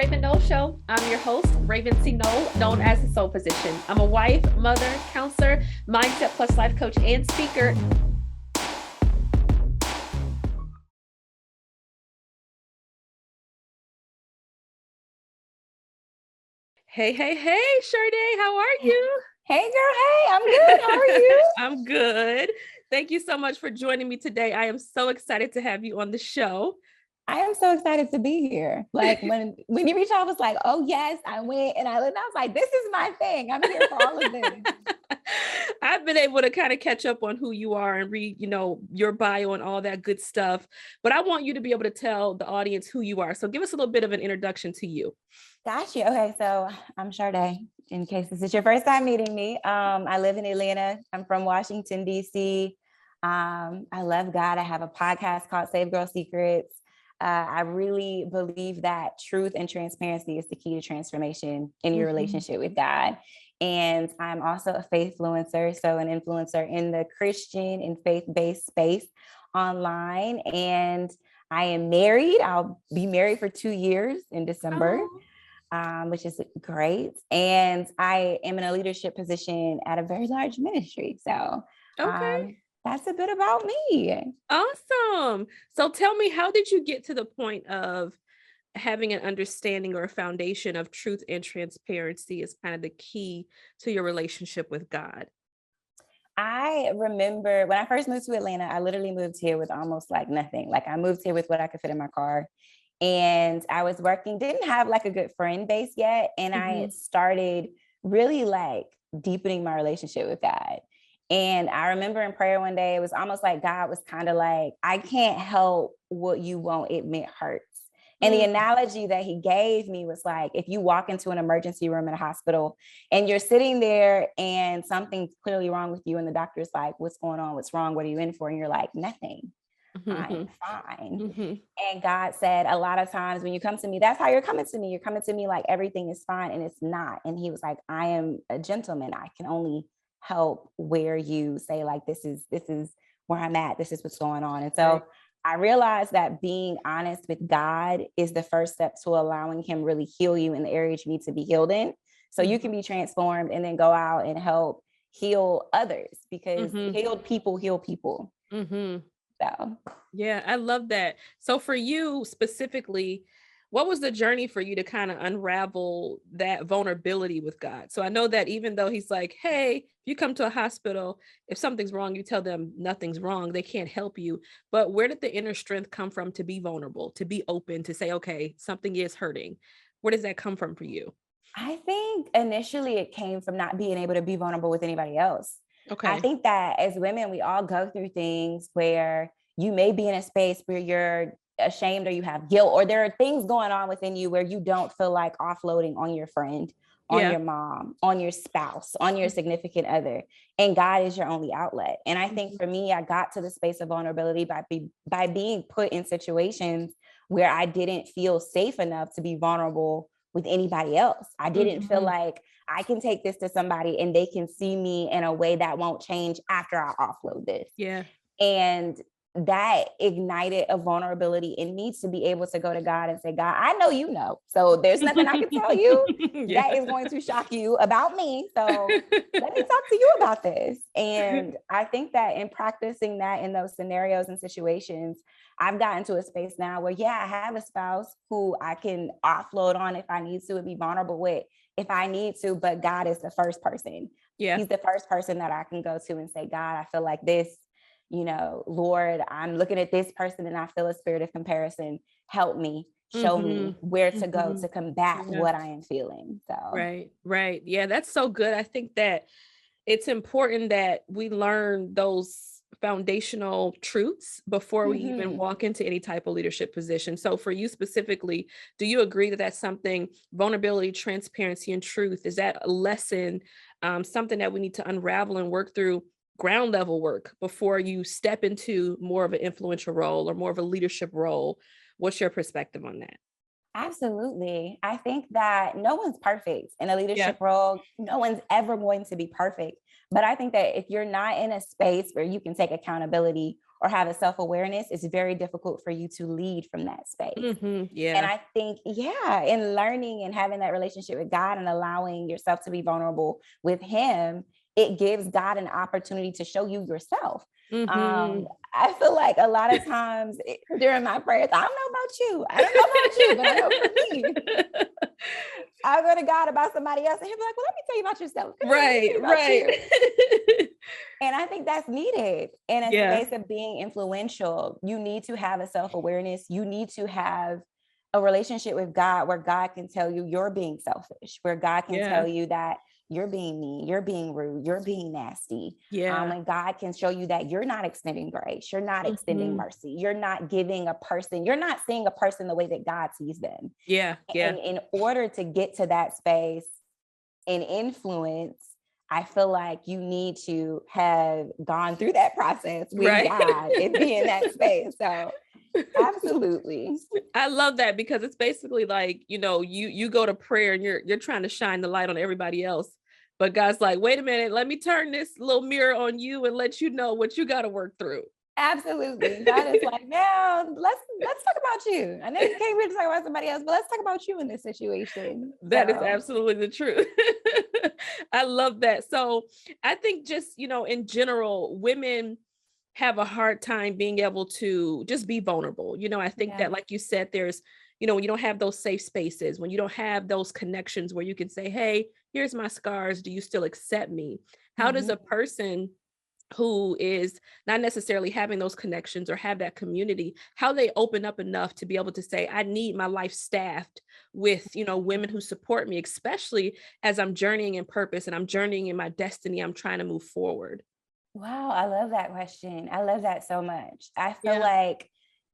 Raven Nole Show. I'm your host, Raven C. Nole, known as the Soul Physician. I'm a wife, mother, counselor, mindset plus life coach, and speaker. Hey, Shardae, how are you? Hey girl, hey, I'm good. How are you? I'm good. Thank you so much for joining me today. I am so excited to have you on the show. I am so excited to be here. Like when you reached out, I was like, oh yes, I went and I was like, this is my thing. I'm here for all of this. I've been able to kind of catch up on who you are and read, your bio and all that good stuff. But I want you to be able to tell the audience who you are. So give us a little bit of an introduction to you. Got you. Okay, so I'm Shardae. In case this is your first time meeting me, I live in Atlanta. I'm from Washington, D.C. I love God. I have a podcast called Save Girl Secrets. I really believe that truth and transparency is the key to transformation in your relationship with God. And I'm also a faithfluencer, so an influencer in the Christian and faith-based space online. And I am married. I'll be married for 2 years in December. Which is great. And I am in a leadership position at a very large ministry. So that's a bit about me. Awesome. So tell me, how did you get to the point of having an understanding or a foundation of truth and transparency is kind of the key to your relationship with God? I remember when I first moved to Atlanta, I literally moved here with almost like nothing. Like I moved here with what I could fit in my car. And I was working, didn't have like a good friend base yet. And I started really like deepening my relationship with God. And I remember in prayer one day, it was almost like God was kind of like, I can't help what you won't admit hurts. And the analogy that he gave me was like, if you walk into an emergency room in a hospital and you're sitting there and something's clearly wrong with you and the doctor's like, what's going on? What's wrong? What are you in for? And you're like, nothing. I'm fine. And God said, a lot of times when you come to me, that's how you're coming to me. You're coming to me like everything is fine, and it's not. And he was like, I am a gentleman. I can only help where you say like, this is where I'm at. This is what's going on. And so I realized that being honest with God is the first step to allowing him really heal you in the areas you need to be healed in. So you can be transformed and then go out and help heal others, because healed people heal people. So. Yeah, I love that. So for you specifically, what was the journey for you to kind of unravel that vulnerability with God? So I know that even though he's like, hey, if you come to a hospital, if something's wrong, you tell them nothing's wrong, they can't help you. But where did the inner strength come from to be vulnerable, to be open, to say, okay, something is hurting? Where does that come from for you? I think initially it came from not being able to be vulnerable with anybody else. Okay. I think that as women, we all go through things where you may be in a space where you're ashamed or you have guilt, or there are things going on within you where you don't feel like offloading on your friend, on your mom, on your spouse, on your significant other. And God is your only outlet. And I think for me, I got to the space of vulnerability by being put in situations where I didn't feel safe enough to be vulnerable with anybody else. I didn't feel like I can take this to somebody and they can see me in a way that won't change after I offload this. Yeah. And that ignited a vulnerability in me to be able to go to God and say, God, I know you know. So there's nothing I can tell you that is going to shock you about me. So let me talk to you about this. And I think that in practicing that in those scenarios and situations, I've gotten to a space now where, I have a spouse who I can offload on if I need to and be vulnerable with if I need to, but God is the first person. Yeah. He's the first person that I can go to and say, God, I feel like this, Lord, I'm looking at this person and I feel a spirit of comparison. Help me, show me where to go to combat what I am feeling. So. Right. Yeah, that's so good. I think that it's important that we learn those foundational truths before we even walk into any type of leadership position. So for you specifically, do you agree that that's something, vulnerability, transparency, and truth, is that a lesson, something that we need to unravel and work through ground level work before you step into more of an influential role or more of a leadership role? What's your perspective on that? Absolutely. I think that no one's perfect in a leadership role. No one's ever going to be perfect. But I think that if you're not in a space where you can take accountability or have a self-awareness, it's very difficult for you to lead from that space. And Yeah. I think, in learning and having that relationship with God and allowing yourself to be vulnerable with him, it gives God an opportunity to show you yourself. I feel like a lot of times during my prayers, I don't know about you, but I know for me, I go to God about somebody else and he'll be like, well, let me tell you about yourself. Right. And I think that's needed in a space of being influential. You need to have a self-awareness. You need to have a relationship with God where God can tell you you're being selfish, where God can tell you that you're being mean, you're being rude, you're being nasty. And God can show you that you're not extending grace, you're not extending mercy, you're not giving a person, you're not seeing a person the way that God sees them. And in order to get to that space and influence, I feel like you need to have gone through that process with God and be in that space. So absolutely. I love that, because it's basically like, you go to prayer and you're trying to shine the light on everybody else. But God's like, wait a minute, let me turn this little mirror on you and let you know what you got to work through. Absolutely. God is like, now let's talk about you. I know you came here to talk about somebody else, but let's talk about you in this situation. That is absolutely the truth. I love that. So I think just, in general, women have a hard time being able to just be vulnerable. I think that, like you said, there's, when you don't have those safe spaces, when you don't have those connections where you can say, hey, here's my scars. Do you still accept me? How does a person who is not necessarily having those connections or have that community, how they open up enough to be able to say, I need my life staffed with, women who support me, especially as I'm journeying in purpose and I'm journeying in my destiny, I'm trying to move forward. Wow, I love that question. I love that so much. I feel like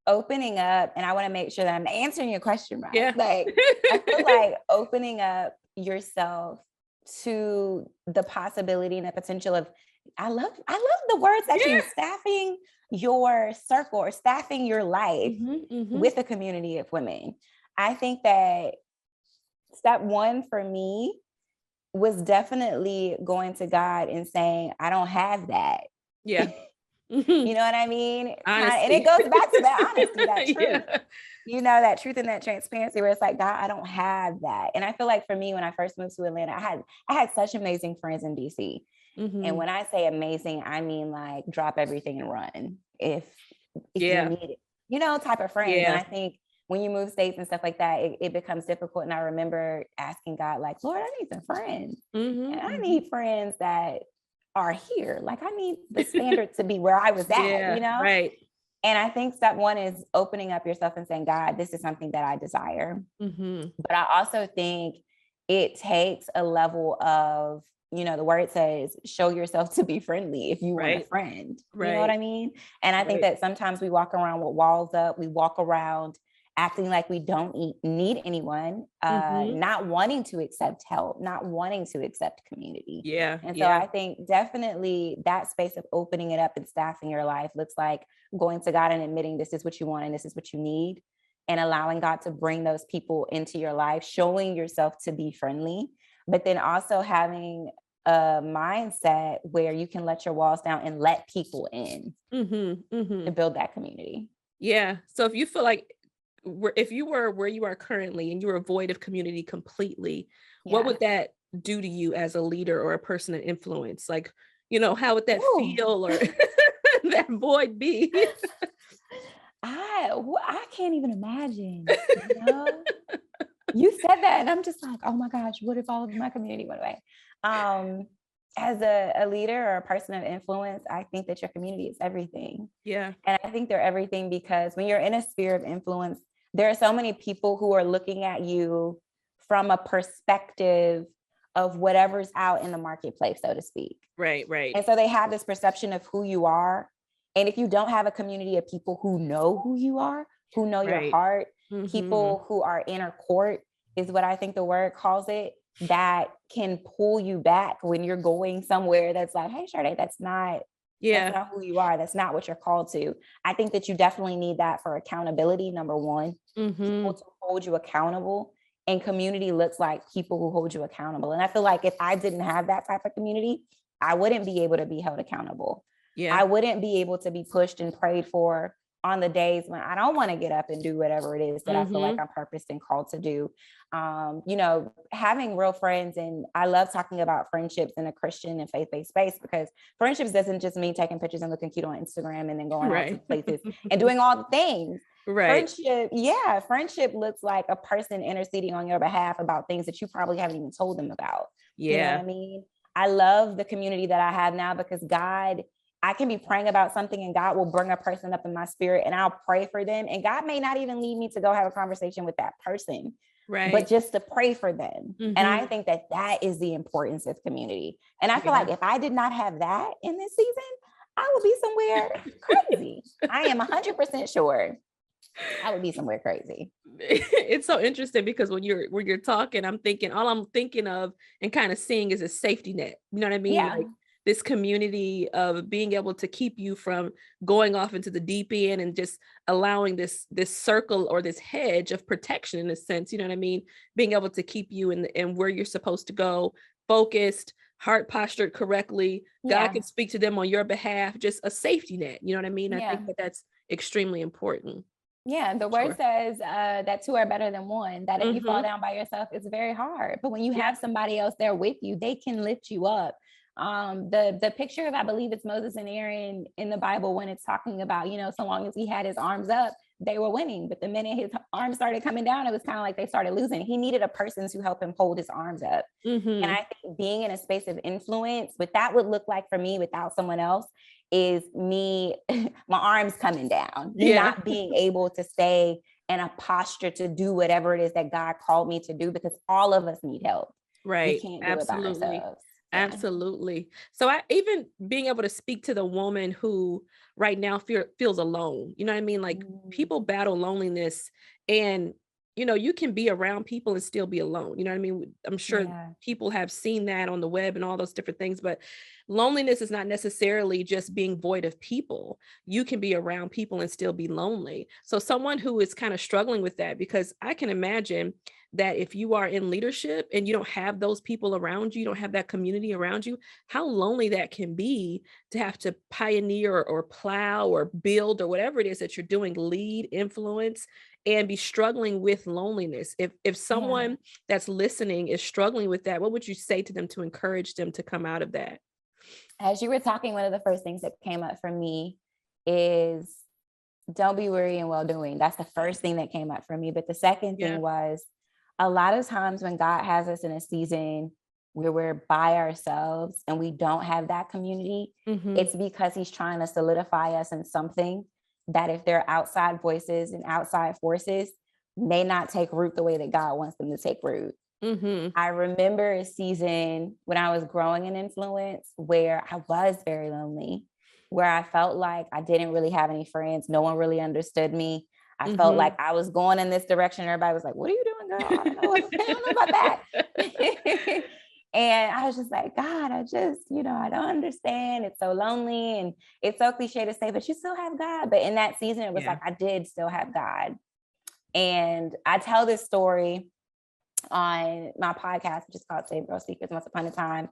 opening up, and I want to make sure that I'm answering your question right. Like, I feel like opening up yourself to the possibility and the potential of, I love the words that you staffing your circle or staffing your life with a community of women. I think that step one for me was definitely going to God and saying, I don't have that. Yeah. You know what I mean? Honesty. And it goes back to that honesty, that truth. That truth and that transparency where it's like, God, I don't have that. And I feel like for me, when I first moved to Atlanta, I had such amazing friends in DC. And when I say amazing, I mean like drop everything and run if you need it, type of friends. And I think when you move states and stuff like that, it becomes difficult. And I remember asking God, like, Lord, I need some friends. And I need friends that are here. Like, I need the standard to be where I was at, Right. And I think step one is opening up yourself and saying, God, this is something that I desire. But I also think it takes a level of, the word says, show yourself to be friendly if you want a friend. You know what I mean? And I think that sometimes we walk around with walls up. We walk around acting like we don't need anyone, not wanting to accept help, not wanting to accept community. And so I think definitely that space of opening it up and staffing your life looks like going to God and admitting this is what you want and this is what you need, and allowing God to bring those people into your life, showing yourself to be friendly, but then also having a mindset where you can let your walls down and let people in to build that community. Yeah. So if you feel like, if you were where you are currently and you were void of community completely, what would that do to you as a leader or a person of influence? Like, how would that feel or that void be? I can't even imagine. You said that and I'm just like, oh my gosh, what if all of my community went away? As a leader or a person of influence, I think that your community is everything. Yeah. And I think they're everything because when you're in a sphere of influence, there are so many people who are looking at you from a perspective of whatever's out in the marketplace, so to speak. Right. And so they have this perception of who you are. And if you don't have a community of people who know who you are, who know your heart, people who are inner court is what I think the word calls it, that can pull you back when you're going somewhere that's like, hey, Shardae, that's not who you are. That's not what you're called to. I think that you definitely need that for accountability, number one, people to hold you accountable. And community looks like people who hold you accountable. And I feel like if I didn't have that type of community, I wouldn't be able to be held accountable. Yeah. I wouldn't be able to be pushed and prayed for on the days when I don't want to get up and do whatever it is that I feel like I'm purposed and called to do. Having real friends, and I love talking about friendships in a Christian and faith-based space, because friendships doesn't just mean taking pictures and looking cute on Instagram and then going out to Right. places and doing all the things. Right. Friendship looks like a person interceding on your behalf about things that you probably haven't even told them about. You know what Yeah. I mean? I love the community that I have now, because I can be praying about something and God will bring a person up in my spirit and I'll pray for them. And God may not even lead me to go have a conversation with that person, but Right. just to pray for them. And I think that is the importance of community. And I feel like if I did not have that in this season, I would be somewhere crazy. I am 100% sure I would be somewhere crazy. It's so interesting because when you're talking, all I'm thinking of and kind of seeing is a safety net. You know what I mean? Yeah. Like this community of being able to keep you from going off into the deep end and just allowing this circle or this hedge of protection in a sense. You know what I mean? Being able to keep you in where you're supposed to go, focused, heart postured correctly. God Yeah. can speak to them on your behalf. Just a safety net. You know what I mean? I Yeah. think that's extremely important. Yeah, the word Sure. says that two are better than one, that if you fall Mhm. down by yourself, it's very hard. But when you Yeah. have somebody else there with you, they can lift you up. The picture of, I believe it's Moses and Aaron in the Bible, when it's talking about, so long as he had his arms up, they were winning. But the minute his arms started coming down, it was kind of like they started losing. He needed a person to help him hold his arms up. And Mhm. I think being in a space of influence, what that would look like for me without someone else, is me, my arms coming down, me Yeah. not being able to stay in a posture to do whatever it is that God called me to do, because all of us need help. We Right. can't do it by Absolutely. ourselves. Yeah. Absolutely. So I even being able to speak to the woman who right now feels alone. You know what I mean? Like Mm, people battle loneliness and you can be around people and still be alone. You know what I mean? I'm sure yeah. people have seen that on the web and all those different things, but loneliness is not necessarily just being void of people. You can be around people and still be lonely. So someone who is kind of struggling with that, because I can imagine that if you are in leadership and you don't have those people around you, you don't have that community around you, how lonely that can be to have to pioneer or plow or build or whatever it is that you're doing, lead, influence, and be struggling with loneliness. If Yeah. someone that's listening is struggling with that, what would you say to them to encourage them to come out of that? As you were talking, one of the first things that came up for me is, don't be weary in well doing. That's the first thing that came up for me. But the second Yeah. thing was, a lot of times when God has us in a season where we're by ourselves and we don't have that community, Mhm. it's because he's trying to solidify us in something that, if there are outside voices and outside forces, may not take root the way that God wants them to take root. Mhm. I remember a season when I was growing in influence where I was very lonely, where I felt like I didn't really have any friends. No one really understood me. I felt Mhm. like I was going in this direction. Everybody was like, "What are you doing, girl? I don't know. I don't know about that." And I was just like, God, I don't understand. It's so lonely. And it's so cliche to say, but you still have God. But in that season, it was Yeah. like I did still have God. And I tell this story on my podcast, which is called Save Girl Secrets, Once Upon a Time,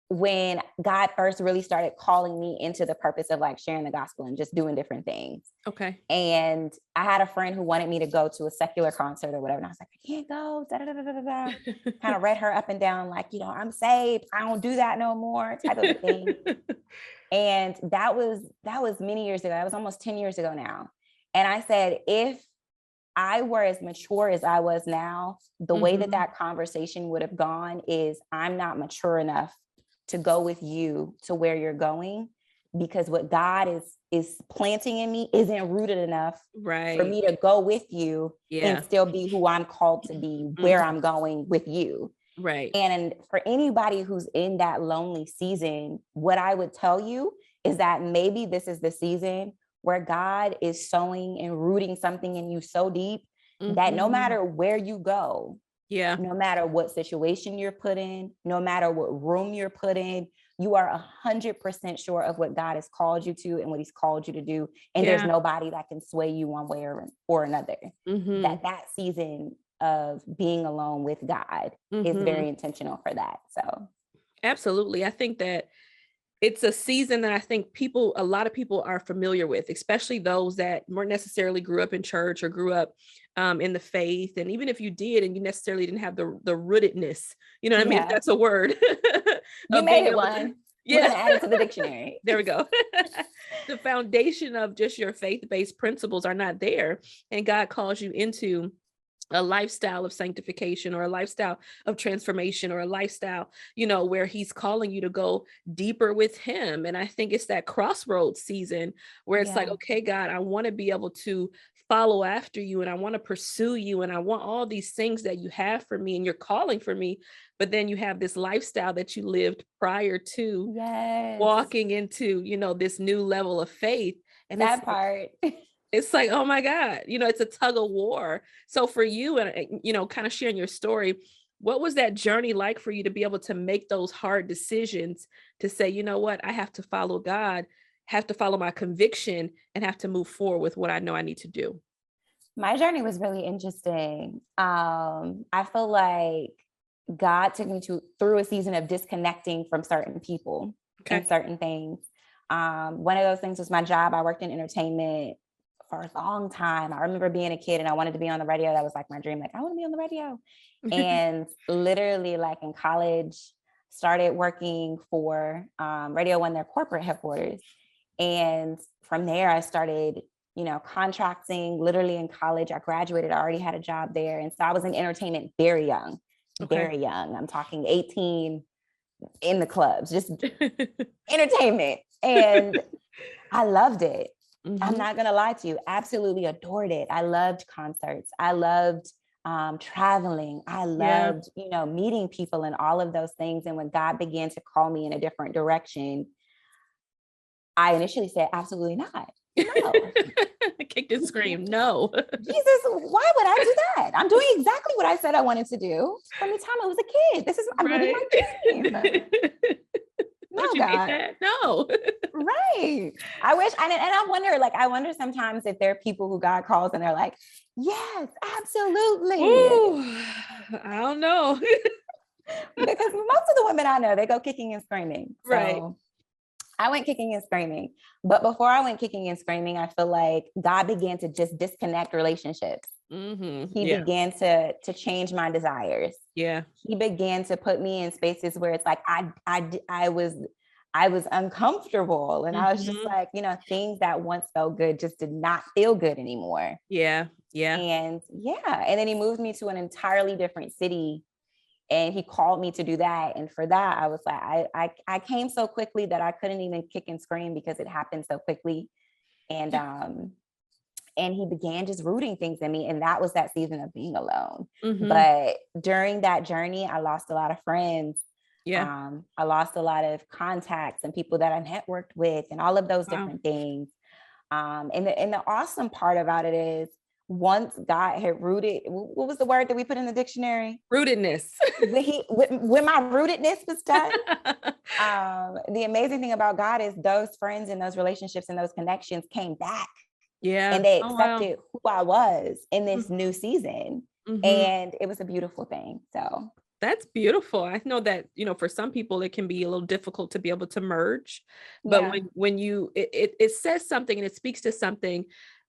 when God first really started calling me into the purpose of like sharing the gospel and just doing different things. Okay. And I had a friend who wanted me to go to a secular concert or whatever. And I was like, I can't go. Da, da, da, da, da, da. Kind of read her up and down, like, I'm saved. I don't do that no more, type of a thing. And that was many years ago. That was almost 10 years ago now. And I said, if I were as mature as I was now, the way that Mhm. that conversation would have gone is, I'm not mature enough to go with you to where you're going, because what God is planting in me isn't rooted enough for Right. me to go with you and Yeah. still be who I'm called to be, where Mhm. I'm going with you. Right. And for anybody who's in that lonely season, what I would tell you is that maybe this is the season where God is sowing and rooting something in you so deep that no Mhm. matter where you go, Yeah. no matter what situation you're put in, no matter what room you're put in, you are 100% sure of what God has called you to and what he's called you to do. And there's Yeah. nobody that can sway you one way or another. Mhm. That season of being alone with God is Mhm. very intentional for that. So Absolutely. I think that it's a season that I think a lot of people are familiar with, especially those that weren't necessarily grew up in church or grew up in the faith. And even if you did, and you necessarily didn't have the rootedness, you know what I mean? If Yeah. that's a word You of made being it able to, one. We're yeah, going to add it to the dictionary. there we go. The foundation of just your faith-based principles are not there. And God calls you into a lifestyle of sanctification, or a lifestyle of transformation, or a lifestyle, where he's calling you to go deeper with him. And I think it's that crossroads season where it's like, Yeah. okay, God, I want to be able to follow after you, and I want to pursue you, and I want all these things that you have for me and you're calling for me. But then you have this lifestyle that you lived prior to Yes. walking into, this new level of faith. And That part. it's like, oh my God, it's a tug of war. So for you, and, kind of sharing your story, what was that journey like for you to be able to make those hard decisions to say, you know what, I have to follow God, have to follow my conviction, and have to move forward with what I know I need to do? My journey was really interesting. I feel like God took me through a season of disconnecting from certain people and certain things. One of those things was my job. I worked in entertainment for a long time. I remember being a kid and I wanted to be on the radio. That was like my dream. Like, I want to be on the radio. And literally, like in college, started working for Radio One, their corporate headquarters. And from there, I started, contracting literally in college. I graduated, I already had a job there. And so I was in entertainment very young, very young. I'm talking 18 in the clubs, just entertainment. And I loved it. I'm not going to lie to you. Absolutely adored it. I loved concerts. I loved traveling. I loved, meeting people and all of those things. And when God began to call me in a different direction, I initially said, absolutely not. No. Kicked and screamed, no. Jesus, why would I do that? I'm doing exactly what I said I wanted to do from the time I was a kid. I'm living my dream. No, God. No. Right. I wish, and I wonder sometimes if there are people who God calls and they're like, yes, absolutely. Ooh, I don't know. Because most of the women I know, they go kicking and screaming. So right. I went kicking and screaming. But before I went kicking and screaming, I feel like God began to just disconnect relationships. He began to change my desires. Yeah. He began to put me in spaces where it's like I was uncomfortable. And I was just like, things that once felt good just did not feel good anymore. Yeah. Yeah. And then he moved me to an entirely different city. And he called me to do that. And for that, I was like, I came so quickly that I couldn't even kick and scream because it happened so quickly. And he began just rooting things in me. And that was that season of being alone. But during that journey, I lost a lot of friends. Yeah. I lost a lot of contacts and people that I networked with and all of those different things. And the awesome part about it is, once God had rooted, what was the word that we put in the dictionary? Rootedness. when my rootedness was done, the amazing thing about God is those friends and those relationships and those connections came back. Yeah. And they accepted who I was in this new season. And it was a beautiful thing. So that's beautiful. I know that, for some people, it can be a little difficult to be able to merge, but when you, it says something and it speaks to something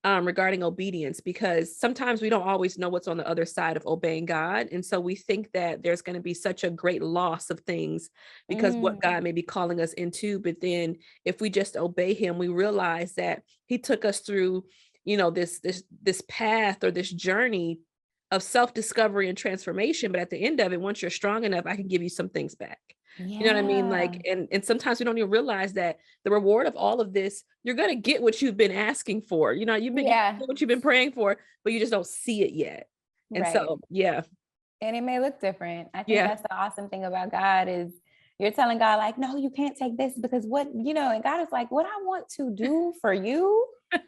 regarding obedience, because sometimes we don't always know what's on the other side of obeying God. And so we think that there's going to be such a great loss of things because what God may be calling us into. But then if we just obey him, we realize that he took us through, this path or this journey of self-discovery and transformation. But at the end of it, once you're strong enough, I can give you some things back. You know what I mean? Like, and sometimes we don't even realize that the reward of all of this, you're going to get what you've been asking for, you've been getting what you've been praying for, but you just don't see it yet. And so, and it may look different. I think that's the awesome thing about God is you're telling God like, no, you can't take this because what, and God is like, what I want to do for you so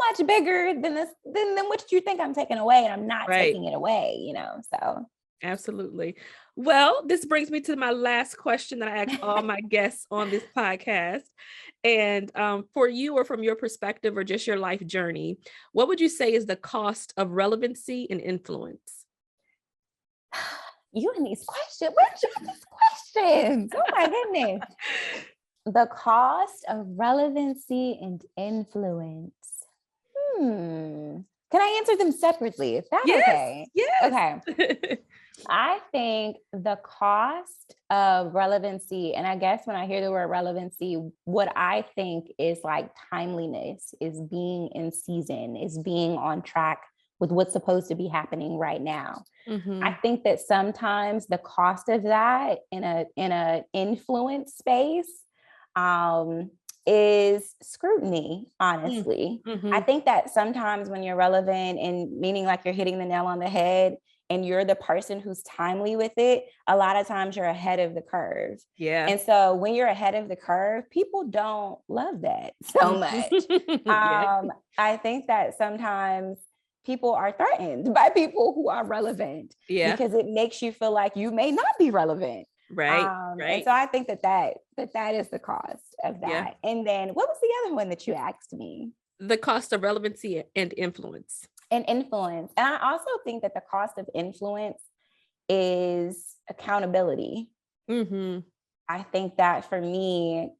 much bigger than this, than what you think I'm taking away. And I'm not taking it away, so. Absolutely. Well, this brings me to my last question that I ask all my guests on this podcast. And for you, or from your perspective, or just your life journey, what would you say is the cost of relevancy and influence? You and these questions, where'd you get these questions? Oh my goodness. The cost of relevancy and influence. Can I answer them separately? Is that Yes, okay? yes. Okay. I think the cost of relevancy, and I guess when I hear the word relevancy, what I think is like timeliness, is being in season, is being on track with what's supposed to be happening right now. I think that sometimes the cost of that in a influence space is scrutiny, honestly. I think that sometimes when you're relevant, and meaning like you're hitting the nail on the head, and you're the person who's timely with it, a lot of times you're ahead of the curve. Yeah. And so when you're ahead of the curve, people don't love that so much. Yeah. I think that sometimes people are threatened by people who are relevant Yeah. because it makes you feel like you may not be relevant. Right. And Right. so I think that is the cost of that. Yeah. And then what was the other one that you asked me? The cost of relevancy and influence. And influence. And I also think that the cost of influence is accountability. I think that for me,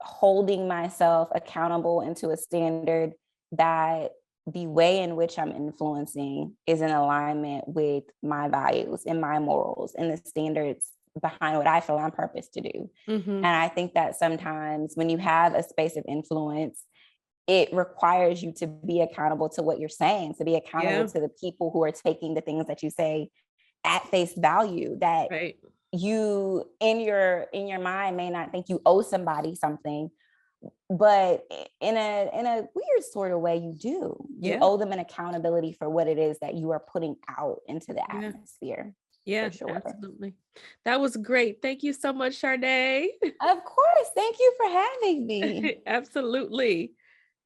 holding myself accountable into a standard that the way in which I'm influencing is in alignment with my values and my morals and the standards behind what I feel I'm purposed to do. And I think that sometimes when you have a space of influence, it requires you to be accountable to what you're saying, to be accountable to the people who are taking the things that you say at face value, that Right. you in your mind may not think you owe somebody something, but in a weird sort of way you do. You owe them an accountability for what it is that you are putting out into the atmosphere. Yeah, sure. Absolutely. That was great. Thank you so much, Shardae. Of course. Thank you for having me. Absolutely.